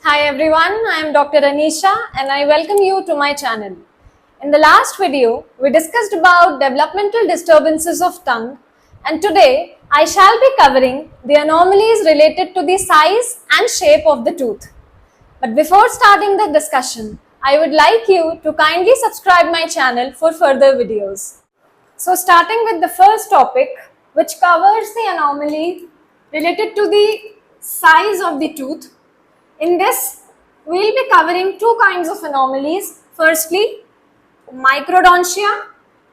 Hi everyone, I am Dr. Anisha and I welcome you to my channel. In the last video, we discussed about developmental disturbances of tongue, and today I shall be covering the anomalies related to the size and shape of the tooth. But before starting the discussion, I would like you to kindly subscribe my channel for further videos. So starting with the first topic, which covers the anomaly related to the size of the tooth. In this, we will be covering two kinds of anomalies. Firstly, microdontia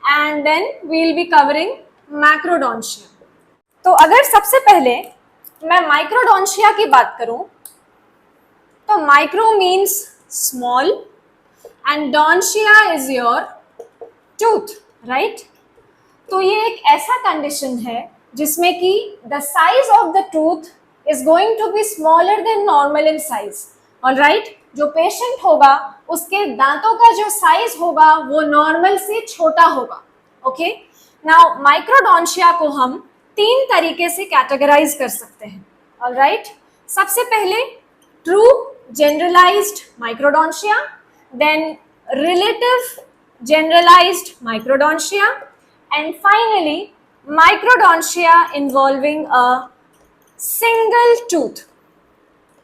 and then we will be covering macrodontia. तो अगर सबसे पहले मैं माइक्रोडोंशिया की बात करूं तो micro means small and dontia is your tooth, right. तो ये एक ऐसा कंडीशन है जिसमें कि the size of the tooth is going to be smaller than normal in size. All right? जो पेशेंट होगा उसके दांतों का जो साइज होगा वो नॉर्मल से छोटा होगा. ओके, नाउ माइक्रोडोंशिया को हम तीन तरीके से कैटेगराइज कर सकते हैं. ऑल राइट, सबसे पहले true generalised microdontia, then relative generalised microdontia and finally microdontia involving a single tooth.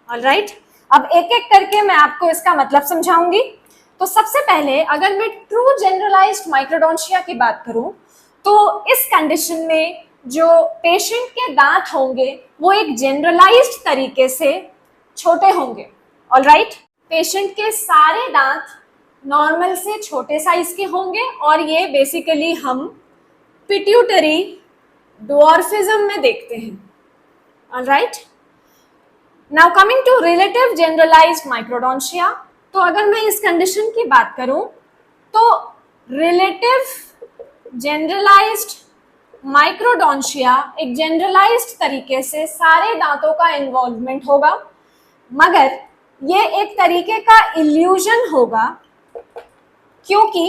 All right, अब एक एक करके मैं आपको इसका मतलब समझाऊंगी. तो सबसे पहले अगर मैं ट्रू जनरलाइज्ड माइक्रोडोंशिया की बात करूं तो इस कंडीशन में जो पेशेंट के दांत होंगे वो एक जनरलाइज्ड तरीके से छोटे होंगे. ऑल राइट, पेशेंट के सारे दांत नॉर्मल से छोटे साइज के होंगे और ये बेसिकली हम पिट्यूटरी ड्वार्फिज्म में देखते हैं. All right. Now coming to relative generalized microdontia, तो अगर मैं इस कंडीशन की बात करूं तो relative generalized microdontia एक generalized तरीके से सारे दांतों का इन्वॉल्वमेंट होगा, मगर ये एक तरीके का इल्यूजन होगा क्योंकि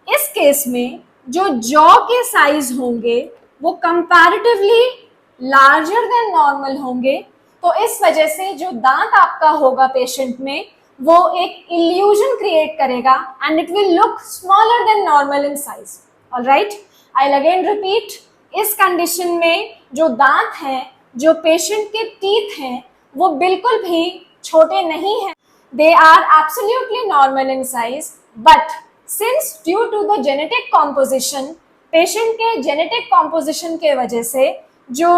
इस केस में जो जॉ के साइज होंगे वो कंपैरेटिवली लार्जर देन नॉर्मल होंगे. तो इस वजह से जो दांत आपका होगा पेशेंट में वो एक इल्यूजन क्रिएट करेगा and it will look smaller than normal in size. All right, I will again repeat, इस कंडीशन में जो दांत हैं, जो पेशेंट के टीथ हैं, वो बिल्कुल भी छोटे नहीं हैं. They are absolutely normal in size, but since due to the genetic composition, patient के जेनेटिक कॉम्पोजिशन के वजह से जो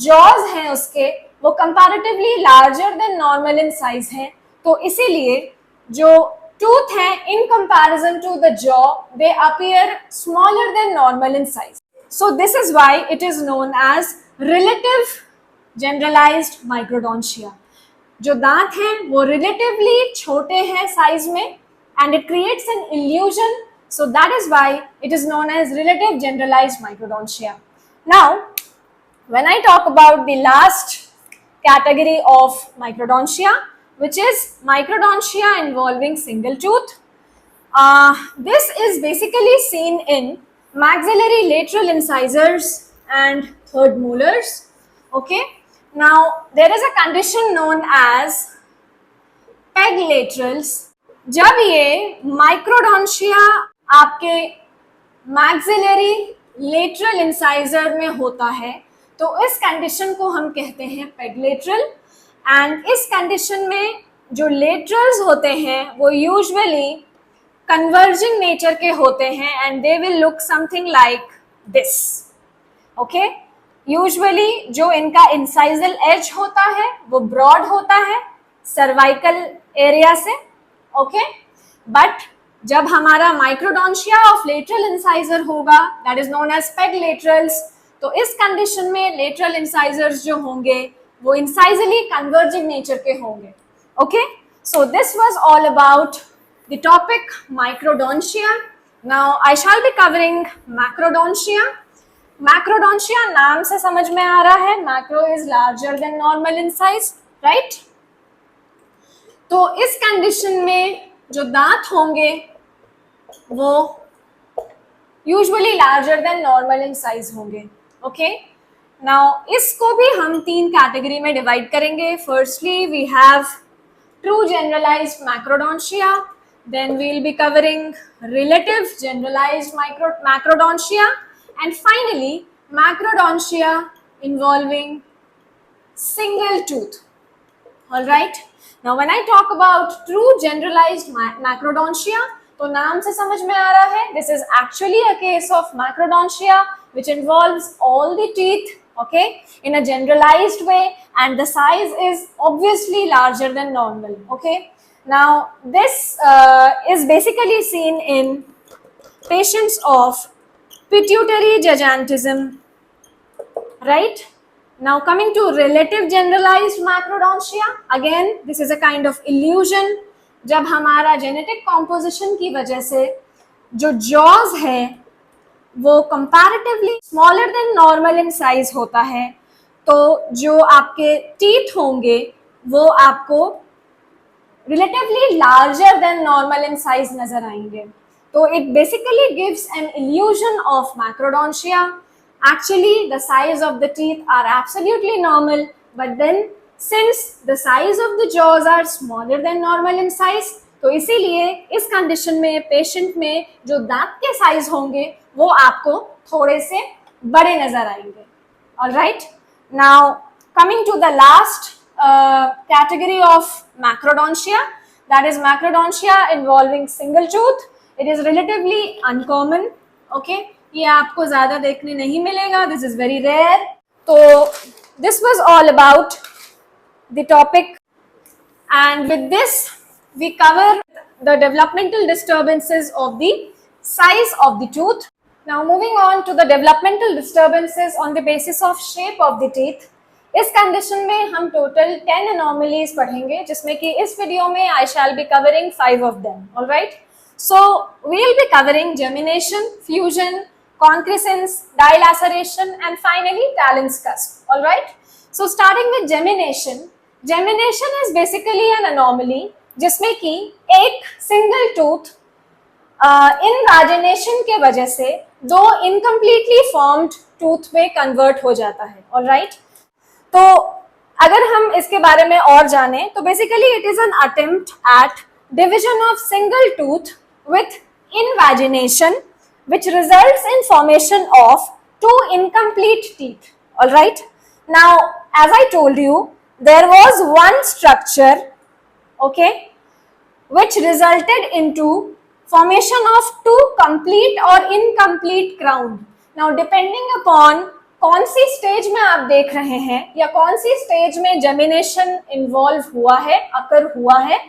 जॉज हैं उसके वो comparatively larger than normal in size हैं. तो इसीलिए जो टूथ हैं in comparison to the jaw they appear smaller than normal in size. So this is why it is known as relative generalised microdontia. जो दांत हैं वो रिलेटिवली छोटे हैं साइज में and it creates an illusion. So that is why it is known as relative generalised microdontia. Now when I talk about the last category of microdontia, which is microdontia involving single tooth, this is basically seen in maxillary lateral incisors and third molars. Okay, now there is a condition known as peg laterals. जब ये microdontia आपके maxillary lateral incisor में होता है तो इस condition को हम कहते हैं पेग लेटरल. एंड इस कंडीशन में जो लेटरल्स होते हैं वो यूजुअली कन्वर्जिंग नेचर के होते हैं and they will look something like this. Okay, usually जो इनका इंसाइजल एज होता है वो ब्रॉड होता है सर्वाइकल एरिया से. ओके, बट जब हमारा माइक्रोडोंशिया ऑफ लेटरल इंसाइजर होगा that is known as peg laterals, तो इस कंडीशन में लेटरल इंसाइजर्स जो होंगे वो इंसाइजली कन्वर्जिंग नेचर के होंगे. Okay, so this was all about the topic microdontia. Now I shall be covering macrodontia. Macrodontia नाम से समझ में आ रहा है, macro is larger than normal in size, right. तो इस कंडीशन में जो दांत होंगे वो usually larger than normal in size होंगे. ओके, नाउ इसको भी हम तीन कैटेगरी में डिवाइड करेंगे. Firstly we have true generalized macrodontia. Then we'll be covering relative generalized macrodontia, and finally macrodontia involving single tooth. All right. Now when I talk about true generalized macrodontia, तो नाम से समझ में आ रहा है, this is actually a case of macrodontia which involves all the teeth, okay, in a generalized way, and the size is obviously larger than normal. Okay. Now this is basically seen in patients of pituitary gigantism, right? Now coming to relative generalized macrodontia, again this is a kind of illusion. जब हमारा genetic composition की वजह से जो jaws है वो comparatively smaller than normal in size होता है, तो जो आपके टीथ होंगे वो आपको relatively larger than normal in size नजर आएंगे. तो it basically gives an illusion of macrodontia. Actually, the size of the teeth are absolutely normal, but then since the size of the jaws are smaller than normal in size, तो इसीलिए इस condition में patient में जो दांत के size होंगे वो आपको थोड़े से बड़े नजर आएंगे. Alright, now coming to the last category of macrodontia, that is macrodontia involving single tooth. It is relatively uncommon. Okay, ये आपको ज्यादा देखने नहीं मिलेगा. This is very rare. तो this was all about the topic, and with this we cover the developmental disturbances of the size of the tooth. Now moving on to the developmental disturbances on the basis of shape of the teeth. इस condition में हम total 10 anomalies पढ़ेंगे, जिसमें कि इस video में I shall be covering 5 of them. All right. So we will be covering gemination, fusion, concrescence, dilaceration, and finally Talens cusp. All right. So starting with gemination. Gemination is basically an anomaly जिसमें कि एक single tooth invagination के वजह से दो incompletely formed tooth में convert हो जाता है. All right. तो अगर हम इसके बारे में और जाने तो basically it is an attempt at division of single tooth with invagination, which results in formation of two incomplete teeth. All right. Now, as I told you, there was one structure, okay, which resulted into formation of two complete or incomplete crown. Now, depending upon कौन सी stage में आप देख रहे हैं या कौन सी stage में जेमिनेशन involve हुआ है, अकर हुआ है,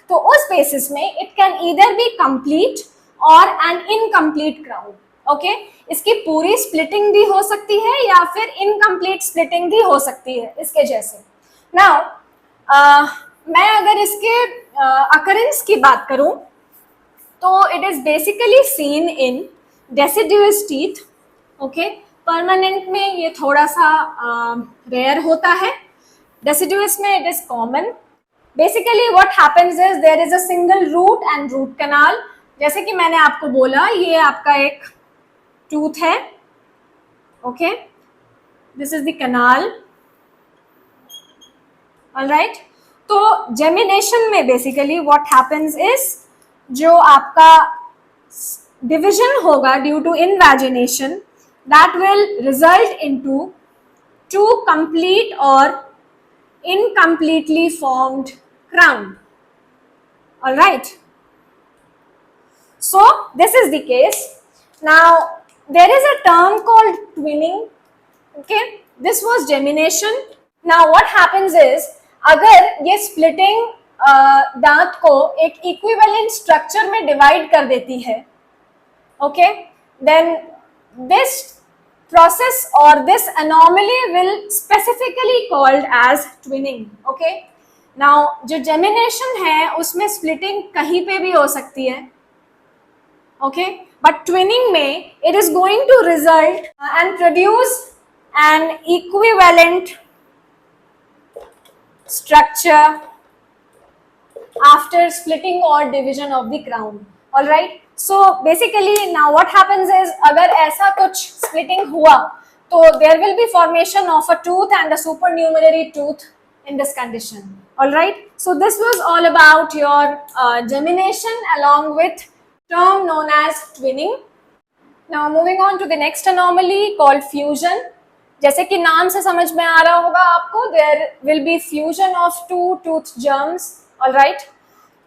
तो उस बेसिस में it can either be complete और एन इनकम्प्लीट क्राउन. ओके, इसकी पूरी स्प्लिटिंग भी हो सकती है या फिर इनकम्प्लीट स्प्लिटिंग भी हो सकती है इसके जैसे. नाउ मैं अगर इसके अकरेंस की बात करूं तो it is basically seen in deciduous teeth. Okay, permanent में ये थोड़ा सा रेयर होता है. डेसिडुअस में it is common. Basically what happens is there is a single root and root canal. जैसे कि मैंने आपको बोला, ये आपका एक टूथ है. Okay, this is the canal. Alright. तो जेमिनेशन में बेसिकली व्हाट हैपेंस इज जो आपका डिविजन होगा due to invagination, that will result into two complete or incompletely formed crown. All right. So this is the case. Now there is a term called twinning. Okay, this was gemination. Now what happens is अगर ये splitting दांत को एक equivalent structure में divide कर देती है, okay, then this process or this anomaly will specifically called as twinning. Okay, now जो gemination है उसमें splitting कहीं पे भी हो सकती है. Okay, but twinning में it is going to result and produce an equivalent structure after splitting or division of the crown. All right. So basically now what happens is अगर ऐसा कुछ splitting हुआ तो there will be formation of a tooth and a supernumerary tooth. in this condition. All right, so this was all about your gemination along with term known as twinning. Now moving on to the next anomaly called fusion. जैसे कि नाम से समझ में आ रहा होगा आपको, there will be fusion of two tooth germs. All right,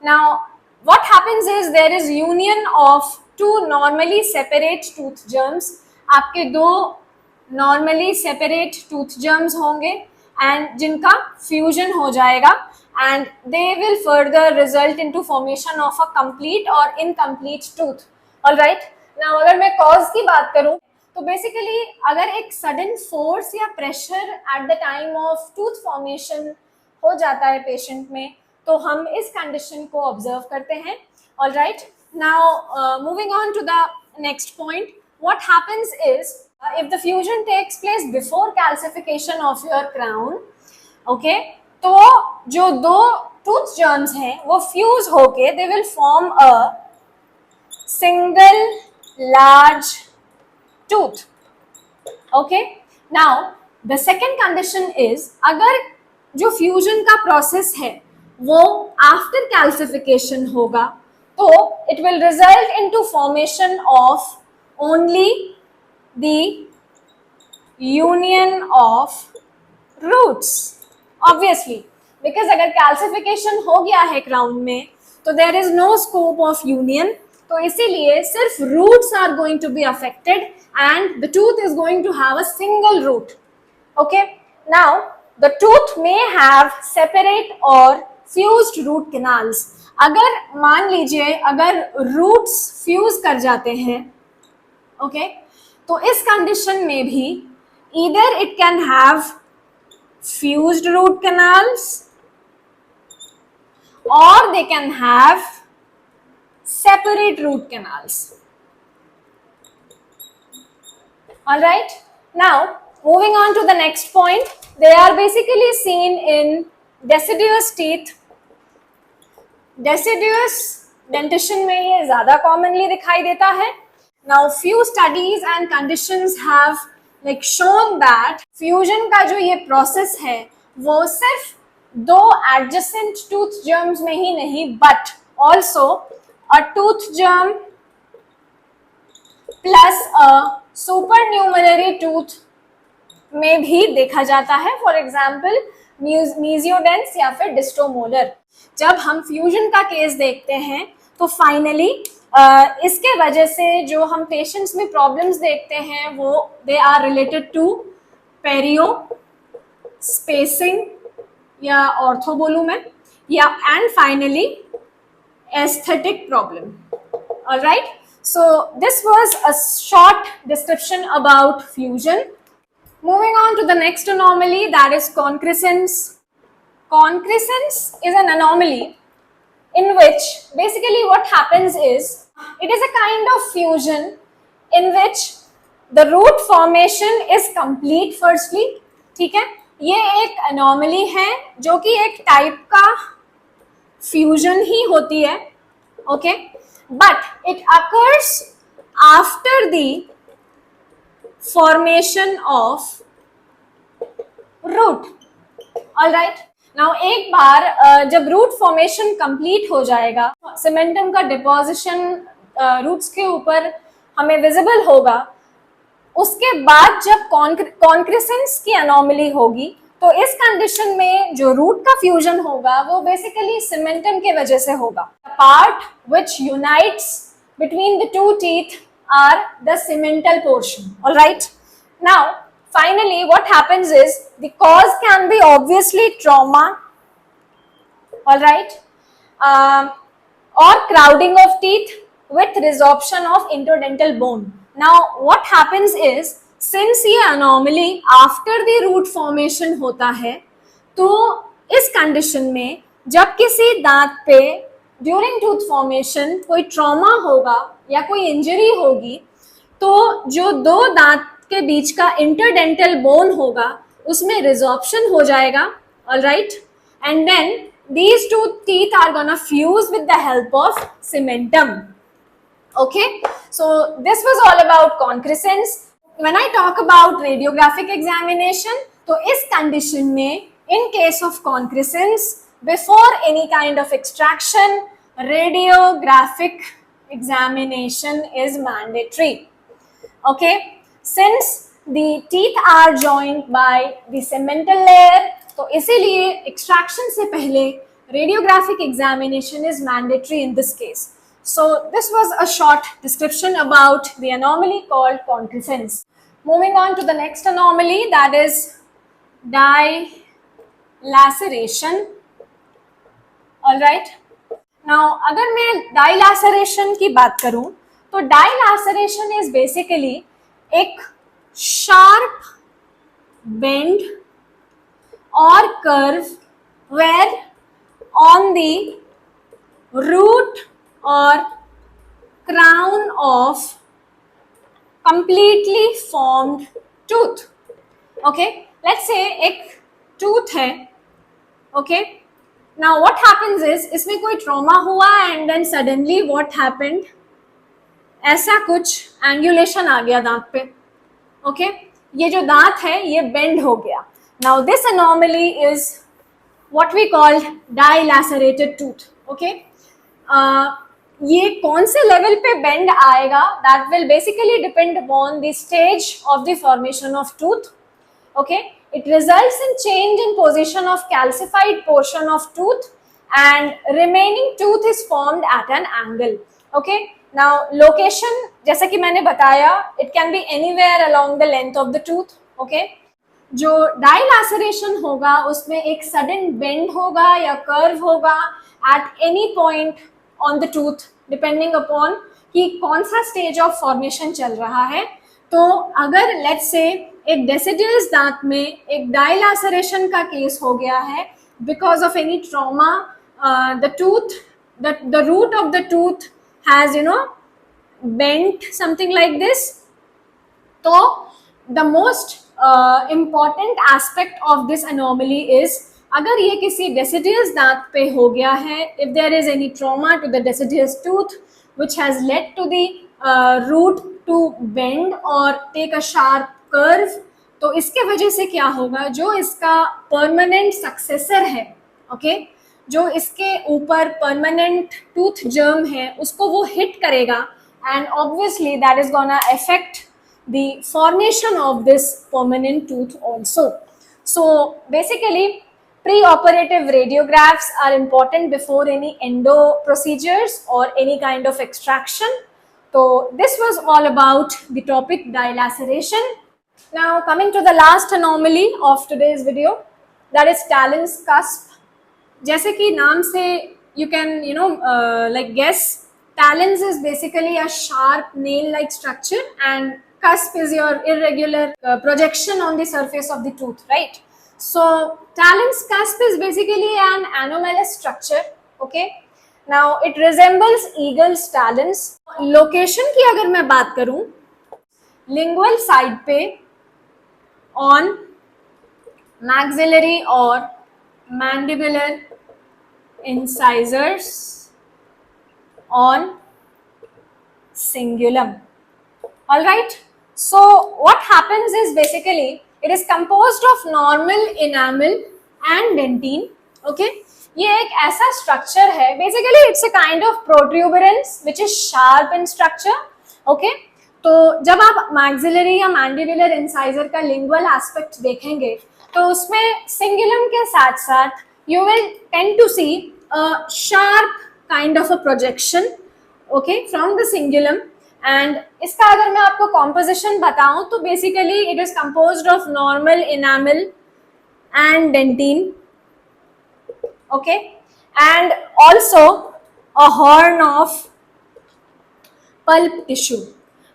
now what happens is there is union of two normally separate tooth germs. आपके दो normally separate tooth germs होंगे and जिनका fusion हो जाएगा and they will further result into formation of a complete or incomplete tooth. All right, now अगर मैं cause की बात करूं तो बेसिकली अगर एक सडन फोर्स या pressure at the time of tooth formation हो जाता है पेशेंट में तो हम इस कंडीशन को ऑब्जर्व करते हैं. All right, now moving on to the next point, what happens is if the fusion takes place before calcification of your crown, okay, तो जो दो tooth germs हैं वो fuse होके they will form a single large tooth. Okay, now the second condition is अगर जो fusion का process है वो after calcification होगा तो it will result into formation of only the union of roots. Obviously, because अगर calcification हो गया है crown में तो there is no scope of union, तो इसीलिए सिर्फ roots are going to be affected and the tooth is going to have a single root. Okay, now the tooth may have separate or fused root canals. अगर मान लीजिए अगर roots fuse कर जाते हैं, okay, तो इस कंडीशन में भी either it can have fused root canals or they can have separate root canals. All right, now moving on to the next point, they are basically seen in deciduous teeth. Deciduous dentition में ये ज़्यादा commonly दिखाई देता है. Now few studies and conditions have like shown that fusion का जो ये process है वो सिर्फ दो adjacent tooth germs में ही नहीं but also a tooth germ plus a supernumerary tooth में भी देखा जाता है. For example mesiodens या फिर distomolar. जब हम fusion का केस देखते हैं तो फाइनली इसके वजह से जो हम पेशेंट्स में प्रॉब्लम्स देखते हैं वो they are related to perio spacing या ऑर्थो बोलूं मैं या and finally aesthetic problem. Alright, so this was a short description about fusion. Moving on to the next anomaly, that is concrescence. Concrescence is an anomaly in which basically what happens is it is a kind of fusion in which the root formation is complete firstly. ठीक है, ये एक anomaly है जो कि एक type का fusion ही होती है. okay, but it occurs after the formation of root. all right, now एक बार जब रूट फॉर्मेशन कंप्लीट हो जाएगा, सीमेंटम का डिपोजिशन रूट्स के ऊपर हमें विजिबल होगा, उसके बाद जब कॉन्क्रेसेंस की अनोमली होगी तो इस कंडीशन में जो रूट का फ्यूजन होगा वो बेसिकली सीमेंटम के वजह से होगा. Part which unites between the two teeth are the cemental portion. All right, now finally what happens is the cause can be obviously trauma, all right, or crowding of teeth with resorption of interdental bone. Now what happens is since ये anomaly after the root formation होता है तो इस condition में जब किसी दांत पे during tooth formation कोई trauma होगा या कोई injury होगी तो जो दो दांत के बीच का इंटरडेंटल बोन होगा उसमें रिजॉर्प्शन हो जाएगा. All right, and then these two teeth are gonna fuse with the help of cementum. Okay, so this was all about concrescence. When I talk about radiographic examination तो इस कंडीशन में in case of concrescence, before any kind of extraction, radiographic examination is mandatory. Okay, since the teeth are joined by the cemental layer, तो इसीलिए extraction से पहले radiographic examination is mandatory in this case. So this was a short description about the anomaly called concrescence. Moving on to the next anomaly, that is dilaceration. All right. Now, अगर मैं dilaceration की बात करूं, तो dilaceration is basically एक sharp bend or curve where on the root or crown of completely formed tooth. Okay, let's say एक tooth है. Okay, now what happens is इसमें कोई trauma हुआ and then suddenly what happened, ऐसा कुछ angulation आ गया दांत पे. Okay, ये जो दांत है ये bend हो गया. Now this anomaly is what we call dilacerated tooth. Okay, ये कौन से लेवल पे बेंड आएगा, that will basically depend upon the stage of the formation of tooth. Okay, it results in change in position of calcified portion of tooth and remaining tooth is formed at an angle. Okay, now location जैसा कि मैंने बताया, it can be anywhere along the length of the tooth. Okay, जो डाइलैसरेशन होगा उसमें एक sudden bend होगा या कर्व होगा at any point on the tooth, depending upon कि कौन सा स्टेज ऑफ फॉर्मेशन चल रहा है. तो अगर लेट्स से एक डेसिडुअस दांत में एक डाइलैसरेशन का केस हो गया है because of any trauma, the tooth, the root of the tooth has bent something like this, तो the most important aspect of this anomaly is, अगर ये किसी deciduous दांत पे हो गया है, if there is any trauma to the deciduous tooth which has led to the root to bend or take a sharp curve, तो इसके वजह से क्या होगा, जो इसका permanent successor है, okay, जो इसके ऊपर permanent tooth germ है उसको वो hit करेगा and obviously that is gonna affect the formation of this permanent tooth also. So basically pre-operative radiographs are important before any endo procedures or any kind of extraction. So this was all about the topic dilaceration. Now coming to the last anomaly of today's video, that is Talon's cusp. जैसे कि नाम से you can like guess, talons is basically a sharp nail like structure and cusp is your irregular projection on the surface of the tooth, right? So talon's cusp is basically an anomalous structure. Okay, now it resembles eagle's talons. Location की अगर मैं बात करूं, lingual side पे on maxillary or mandibular incisors on cingulum. All right, so what happens is basically it is composed of normal enamel and dentine. Okay, ये एक ऐसा structure है, basically it's a kind of protuberance which is sharp in structure. Okay, तो जब आप maxillary या mandibular incisor का lingual aspect देखेंगे तो उसमें cingulum के साथ साथ you will tend to see a sharp kind of a projection, okay, from the cingulum. And इसका अगर मैं आपको composition बताऊं तो basically it is composed of normal enamel and dentine, okay, and also a horn of pulp tissue.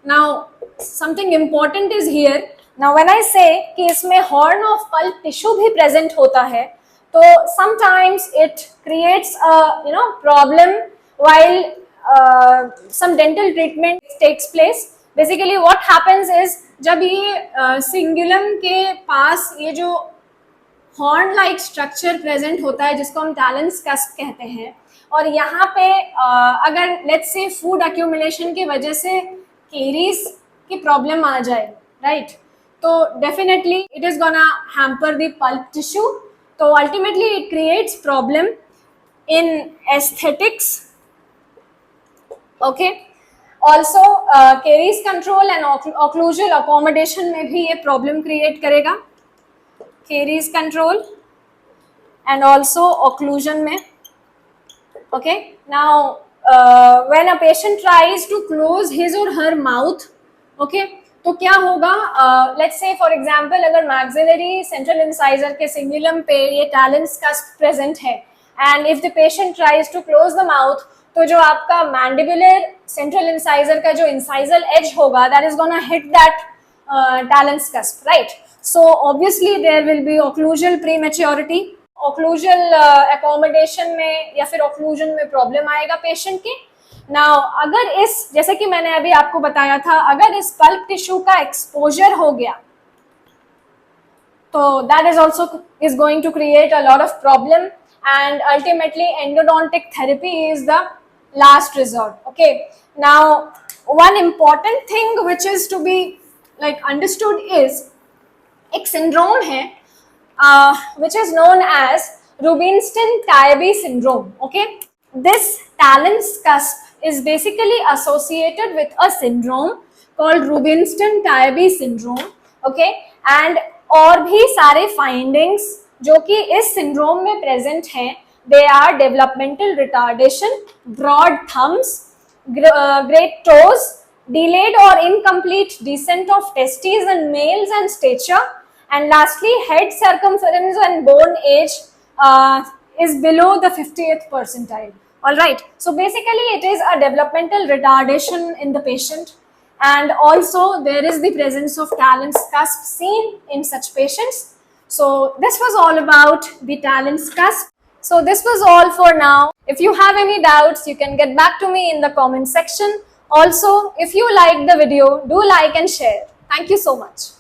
Now something important is here. Now when I say कि इसमें horn of pulp tissue भी present होता है, तो sometimes it creates a problem while some dental treatment takes place. Basically what happens is जब ये cingulum के पास ये जो horn like structure present होता है जिसको हम talon's cusp कहते हैं, और यहाँ पे अगर let's say food accumulation की वजह से caries की problem आ जाए, right, तो definitely it is gonna hamper the pulp tissue तो ultimately it creates problem in aesthetics. Okay, also caries control and occlusal accommodation में भी ये problem create करेगा, caries control and also occlusion में. Okay, now when a patient tries to close his or her mouth, okay, तो क्या होगा, let's say for example अगर maxillary central incisor के सिंगुलम पे ये टैलेंस कस्प प्रेजेंट है and if the patient tries to close the mouth, तो जो आपका मैंडिबुलर सेंट्रल इंसाइजर का जो इंसाइजल एज होगा that is gonna hit that talon's cusp, right. So obviously there will be occlusal prematurity, occlusal accommodation में या फिर occlusion में प्रॉब्लम आएगा पेशेंट के. नाउ अगर इस, जैसे कि मैंने अभी आपको बताया था, अगर इस पल्प टिश्यू का एक्सपोजर हो गया तो that is also is going to create a lot of problem and ultimately endodontic therapy is the last resort. Okay, now one important thing which is to be like understood is एक syndrome है which is known as Rubinstein-Tybee syndrome. Okay, this talus cusp is basically associated with a syndrome called Rubinstein-Tybee syndrome. Okay, and और भी सारे findings जो कि इस syndrome में present हैं, they are developmental retardation, broad thumbs, great toes, delayed or incomplete descent of testes in males and stature. And lastly, head circumference and bone age is below the 50th percentile. All right. So basically, it is a developmental retardation in the patient, and also there is the presence of talus cusp seen in such patients. So this was all about the talus cusp. So this was all for now. If you have any doubts, you can get back to me in the comment section. Also, if you liked the video, do like and share. Thank you so much.